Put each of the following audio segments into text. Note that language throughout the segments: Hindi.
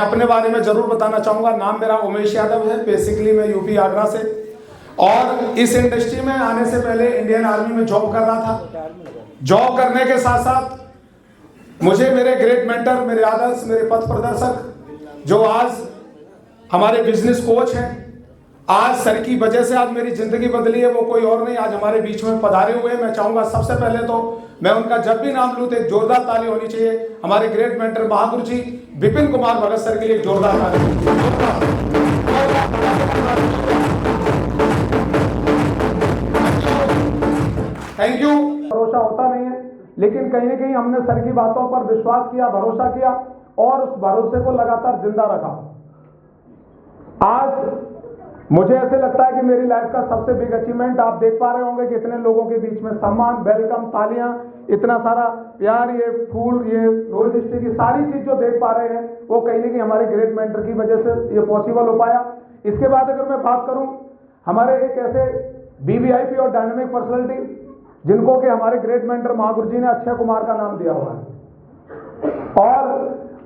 अपने बारे में जरूर बताना चाहूंगा। नाम मेरा उमेश यादव है, बेसिकली मैं यूपी आगरा से, और इस इंडस्ट्री में आने से पहले इंडियन आर्मी में जॉब कर रहा था। जॉब करने के साथ साथ मुझे मेरे ग्रेट मेंटर, मेरे आदर्श, मेरे पथ प्रदर्शक जो आज हमारे बिजनेस कोच हैं, आज सर की वजह से आज मेरी जिंदगी बदली है, वो कोई और नहीं, आज हमारे बीच में पधारे हुए हैं। मैं चाहूंगा सबसे पहले तो मैं उनका जब भी नाम लूं तो एक जोरदार ताली होनी चाहिए। हमारे ग्रेट मेंटर महागुरु जी विपिन कुमार भगत सर के लिए जोरदार ताली। Thank you. भरोसा होता नहीं है, लेकिन कहीं ना कहीं हमने सर की बातों पर विश्वास किया, भरोसा किया और उस भरोसे को लगातार जिंदा रखा। आज मुझे ऐसे लगता है कि मेरी लाइफ का सबसे बिग अचीवमेंट, आप देख पा रहे होंगे कि इतने लोगों के बीच में सम्मान, वेलकम, तालियां, इतना सारा प्यार, ये फूल, ये रोज स्टिक की सारी चीज जो देख पा रहे हैं, वो कहीं ना कहीं हमारे ग्रेट मेंटर की वजह से ये पॉसिबल हो पाया। इसके बाद अगर मैं बात करूं, हमारे एक ऐसे वीवीआईपी और डायनामिक पर्सनैलिटी जिनको कि हमारे ग्रेट मेंटर महागुरु जी ने अक्षय कुमार का नाम दिया हुआ है, और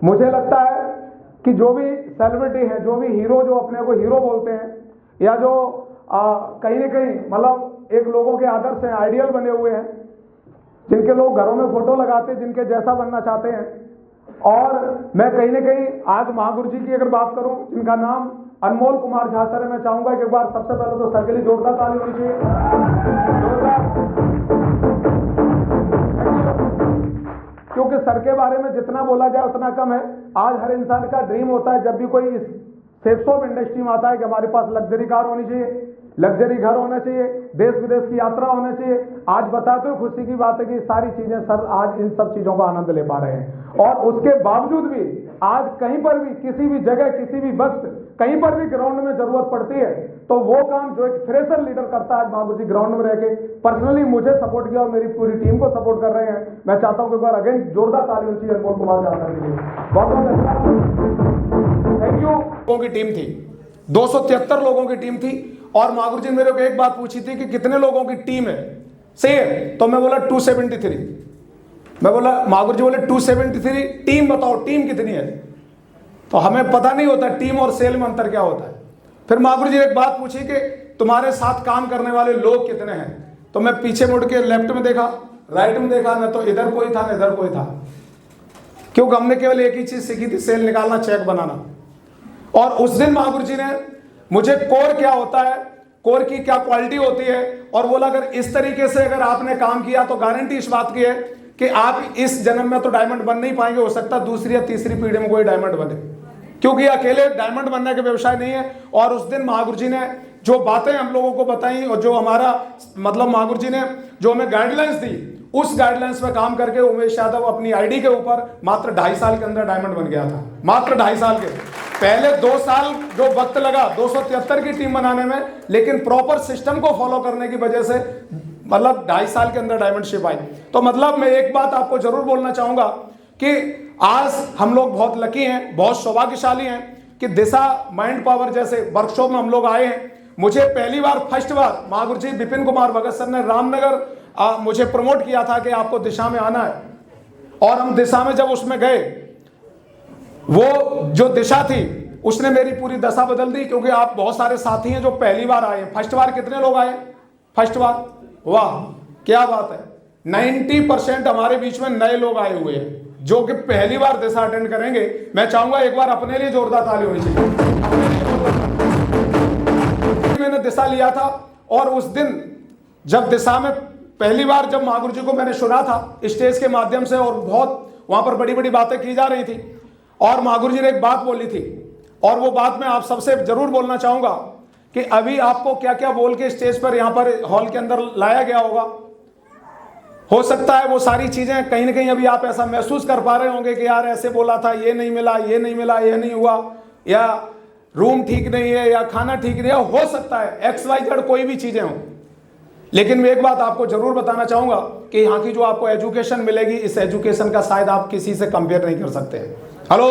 मुझे लगता है कि जो भी सेलिब्रिटी है, जो भी हीरो, जो अपने को हीरो बोलते हैं, या जो कहीं ना कहीं मतलब एक लोगों के आदर्श हैं, आइडियल बने हुए हैं, जिनके लोग घरों में फोटो लगाते हैं, जिनके जैसा बनना चाहते हैं, और मैं कहीं ना कहीं आज महागुरु जी की अगर बात करूं, जिनका नाम अनमोल कुमार झा सर है, मैं चाहूंगा कि एक बार सबसे पहले तो सर के लिए जोरदार ताली होनी चाहिए। क्योंकि सर के बारे में जितना बोला जाए उतना कम है। आज हर इंसान का ड्रीम होता है जब भी कोई इस सेक्स ऑफ इंडस्ट्री में आता है कि हमारे पास लग्जरी कार होनी चाहिए, लग्जरी घर होना चाहिए, देश विदेश की यात्रा होना चाहिए। आज बताते हो खुशी की बात है कि सारी चीजें सर आज इन सब चीजों का आनंद ले पा रहे हैं, और उसके बावजूद भी आज कहीं पर भी, किसी भी जगह, किसी भी वक्त, कहीं पर भी ग्राउंड में जरूरत पड़ती है तो वो काम जो एक फ्रेशर लीडर करता है, आज महागुरु जी ग्राउंड में रह के पर्सनली मुझे सपोर्ट किया और मेरी पूरी टीम को सपोर्ट कर रहे हैं। मैं चाहता हूं कि एक बार अगेन जोरदार ताली होनी चाहिए अनमोल कुमार झा के लिए। बहुत बहुत धन्यवाद, थैंक यू। लोगों की टीम थी, 273 लोगों की टीम थी, और महागुरु जी ने मेरे को एक बात पूछी थी कि कितने लोगों की टीम है, से तो मैं बोला 273। मैं बोला, महागुरु जी बोले 273 टीम बताओ, टीम कितनी है? तो हमें पता नहीं होता टीम और सेल में अंतर क्या होता है। फिर महागुरु जी ने एक बात पूछी कि तुम्हारे साथ काम करने वाले लोग कितने हैं? तो मैं पीछे मुड़ के लेफ्ट में देखा, राइट में देखा, न तो इधर कोई था न इधर कोई था, क्योंकि हमने केवल एक ही चीज सीखी थी, सेल निकालना, चेक बनाना। और उस दिन महागुरु जी ने मुझे कोर क्या होता है, कोर की क्या क्वालिटी होती है, और बोला अगर इस तरीके से अगर आपने काम किया तो गारंटी इस बात की है कि आप इस जन्म में तो डायमंड बन नहीं पाएंगे, हो सकता है दूसरी या तीसरी पीढ़ी में कोई डायमंड बने, क्योंकि अकेले डायमंड बनने का व्यवसाय नहीं है। और उस दिन महागुरु जी ने जो बातें हम लोगों को बताई, और जो हमारा मतलब महागुरु जी ने जो हमें गाइडलाइंस दी, उस गाइडलाइंस में काम करके उमेश यादव अपनी आईडी के ऊपर मात्र 2.5 साल के अंदर डायमंड बन गया था। मात्र 2.5 साल के, पहले 2 साल जो वक्त लगा 273 की टीम बनाने में, लेकिन प्रॉपर सिस्टम को फॉलो करने की वजह से मतलब 2.5 साल के अंदर डायमंडशिप आई। तो मतलब मैं एक बात आपको जरूर बोलना चाहूंगा कि आज हम लोग बहुत लकी हैं, बहुत सौभाग्यशाली हैं कि दिशा माइंड पावर जैसे वर्कशॉप में हम लोग आए हैं। मुझे पहली बार, फर्स्ट बार महागुरु जी विपिन कुमार भगत सर ने रामनगर मुझे प्रमोट किया था कि आपको दिशा में आना है, और हम दिशा में जब उसमें गए, वो जो दिशा थी उसने मेरी पूरी दशा बदल दी। क्योंकि आप बहुत सारे साथी हैं जो पहली बार आए। फर्स्ट बार कितने लोग आए? फर्स्ट बार, वाह क्या बात है, 90% हमारे बीच में नए लोग आए हुए हैं जो कि पहली बार दिशा अटेंड करेंगे। मैं चाहूंगा एक बार अपने लिए जोरदार ताली होनी चाहिए। मैंने दिशा लिया था, और उस दिन जब दिशा में पहली बार जब महागुरु जी को मैंने सुना था स्टेज के माध्यम से, और बहुत वहां पर बड़ी बड़ी बातें की जा रही थी, और महागुरु जी ने एक बात बोली थी, और वो बात मैं आप सबसे जरूर बोलना चाहूंगा कि अभी आपको क्या क्या बोल के स्टेज पर यहां पर हॉल के अंदर लाया गया होगा, हो सकता है वो सारी चीजें कहीं ना कहीं अभी आप ऐसा महसूस कर पा रहे होंगे कि यार ऐसे बोला था, ये नहीं मिला, ये नहीं मिला, ये नहीं हुआ, या रूम ठीक नहीं है, या खाना ठीक नहीं है, हो सकता है XYZ कोई भी चीजें हो। लेकिन मैं एक बात आपको जरूर बताना चाहूंगा कि यहाँ की जो आपको एजुकेशन मिलेगी, इस एजुकेशन का शायद आप किसी से कंपेयर नहीं कर सकते। हेलो,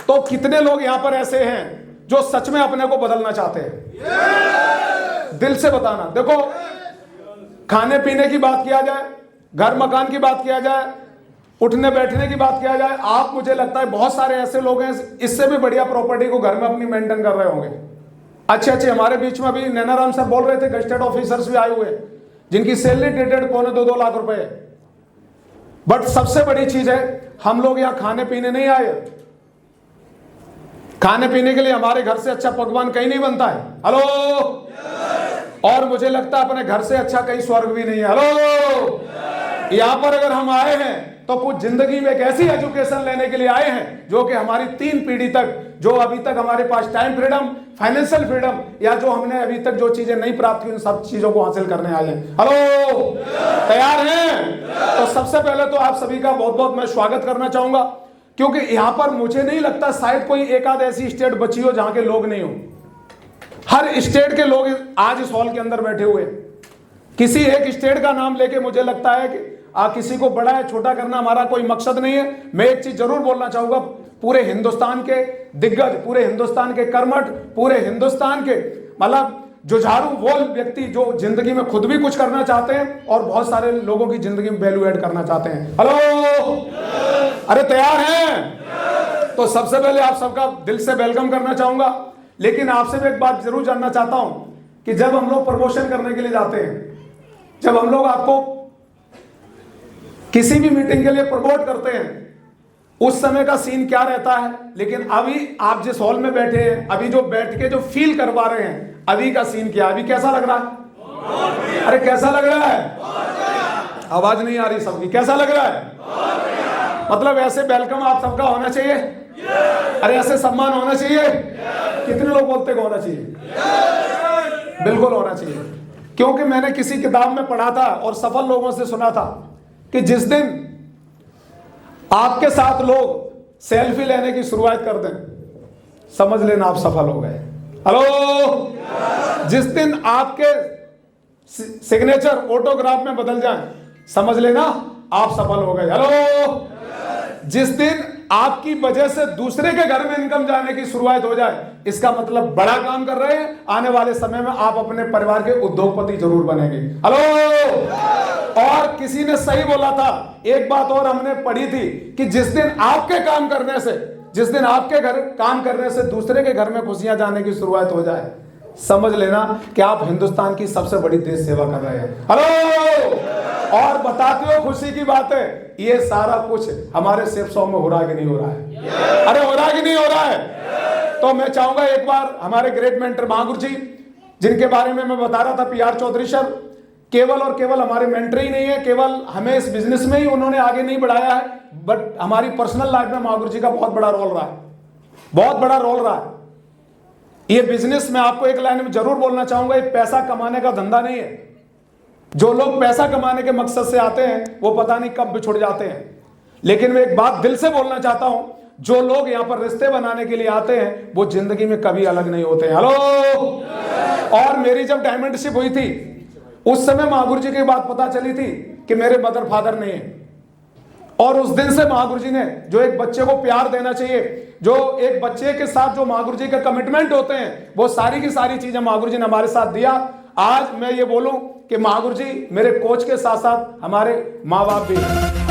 तो कितने लोग यहाँ पर ऐसे हैं जो सच में अपने को बदलना चाहते हैं? दिल से बताना। देखो, खाने पीने की बात किया जाए, घर मकान की बात किया जाए, उठने बैठने की बात किया जाए, आप मुझे लगता है बहुत सारे ऐसे लोग हैं इससे भी बढ़िया प्रॉपर्टी को घर में अपनी मेंटेन कर रहे होंगे। अच्छे अच्छे हमारे बीच में अभी नैनाराम सर बोल रहे थे, गजेटेड ऑफिसर्स भी आए हुए हैं जिनकी सैलरी डेटेड 1.25-2 लाख रुपए है। बट सबसे बड़ी चीज है, हम लोग यहाँ खाने पीने नहीं आए। खाने पीने के लिए हमारे घर से अच्छा पकवान कहीं नहीं बनता है। हेलो। और मुझे लगता है अपने घर से अच्छा कहीं स्वर्ग भी नहीं है। हेलो। यहां पर अगर हम आए हैं तो कुछ जिंदगी में एक ऐसी एजुकेशन लेने के लिए आए हैं जो कि हमारी 3 पीढ़ी तक, जो अभी तक हमारे पास टाइम फ्रीडम, फाइनेंशियल फ्रीडम, या जो हमने अभी तक जो चीजें नहीं प्राप्त की उन सब चीजों को हासिल करने आए हैं। हेलो। तैयार हैं? तो सबसे पहले तो आप सभी का बहुत बहुत मैं स्वागत करना चाहूंगा, क्योंकि यहां पर मुझे नहीं लगता शायद कोई एक आध ऐसी स्टेट बची हो जहां के लोग नहीं हो। हर स्टेट के लोग आज इस हॉल के अंदर बैठे हुए। किसी एक स्टेट का नाम लेके मुझे लगता है कि किसी को बड़ा है छोटा करना हमारा कोई मकसद नहीं है। मैं एक चीज जरूर बोलना चाहूंगा, पूरे हिंदुस्तान के दिग्गज, पूरे हिंदुस्तान के कर्मठ, पूरे हिंदुस्तान के मतलब जुझारू वो व्यक्ति जो जिंदगी में खुद भी कुछ करना चाहते हैं और बहुत सारे लोगों की जिंदगी में वैल्यू ऐड करना चाहते हैं। हेलो। अरे तैयार हैं? तो सबसे पहले आप सबका दिल से वेलकम करना चाहूंगा, लेकिन आपसे मैं एक बात जरूर जानना चाहता हूं कि जब हम लोग प्रमोशन करने के लिए जाते हैं, जब हम लोग आपको किसी भी मीटिंग के लिए प्रमोट करते हैं, उस समय का सीन क्या रहता है। लेकिन अभी आप जिस हॉल में बैठे हैं, अभी जो बैठ के जो फील करवा रहे हैं, अभी का सीन क्या है? अभी कैसा लग रहा है? अरे कैसा लग रहा है? आवाज नहीं आ रही सबकी। कैसा लग रहा है? मतलब ऐसे वेलकम आप सबका होना चाहिए। अरे ऐसे सम्मान होना चाहिए। कितने लोग बोलते होना चाहिए? बिल्कुल होना चाहिए, क्योंकि मैंने किसी किताब में पढ़ा था और सफल लोगों से सुना था कि जिस दिन आपके साथ लोग सेल्फी लेने की शुरुआत कर दें, समझ लेना आप सफल हो गए। हेलो। जिस दिन आपके सिग्नेचर ऑटोग्राफ में बदल जाए, समझ लेना आप सफल हो गए। हेलो। जिस दिन आपकी वजह से दूसरे के घर में इनकम जाने की शुरुआत हो जाए, इसका मतलब बड़ा काम कर रहे हैं। आने वाले समय में आप अपने परिवार के उद्योगपति जरूर बनेंगे। हेलो। और किसी ने सही बोला था, एक बात और हमने पढ़ी थी कि जिस दिन आपके काम करने से, जिस दिन आपके घर काम करने से दूसरे के घर में खुशियां जाने की शुरुआत हो जाए, समझ लेना कि आप हिंदुस्तान की सबसे बड़ी देश सेवा कर रहे हैं। हेलो। और बताते हो खुशी की बात है, ये सारा कुछ हमारे सेफ सॉन्ग में हो रहा है कि नहीं हो रहा है? अरे हो रहा है कि नहीं हो रहा है? तो मैं चाहूंगा एक बार हमारे ग्रेट मेंटर महागुरु जी, जिनके बारे में मैं बता रहा था, PR चौधरी सर, केवल और केवल हमारे मेंटर ही नहीं है, केवल हमें इस बिजनेस में ही उन्होंने आगे नहीं बढ़ाया है, बट हमारी पर्सनल लाइफ में महागुरु जी का बहुत बड़ा रोल रहा है, बहुत बड़ा रोल रहा है। ये बिजनेस में आपको एक लाइन में जरूर बोलना चाहूंगा, ये पैसा कमाने का धंधा नहीं है। जो लोग पैसा कमाने के मकसद से आते हैं वो पता नहीं कब बिछुड़ जाते हैं। लेकिन मैं एक बात दिल से बोलना चाहता हूं, जो लोग यहां पर रिश्ते बनाने के लिए आते हैं वो जिंदगी में कभी अलग नहीं होते। हेलो। और मेरी जब डायमंडशिप हुई थी, उस समय महागुरु जी की बात पता चली थी कि मेरे मदर फादर नहीं है, और उस दिन से महागुरु जी ने जो एक बच्चे को प्यार देना चाहिए, जो एक बच्चे के साथ जो महागुरु जी के कमिटमेंट होते हैं, वो सारी की सारी चीजें महागुरु जी ने हमारे साथ दिया। आज मैं ये बोलूं कि महागुरु जी मेरे कोच के साथ साथ हमारे माँ बाप भी हैं।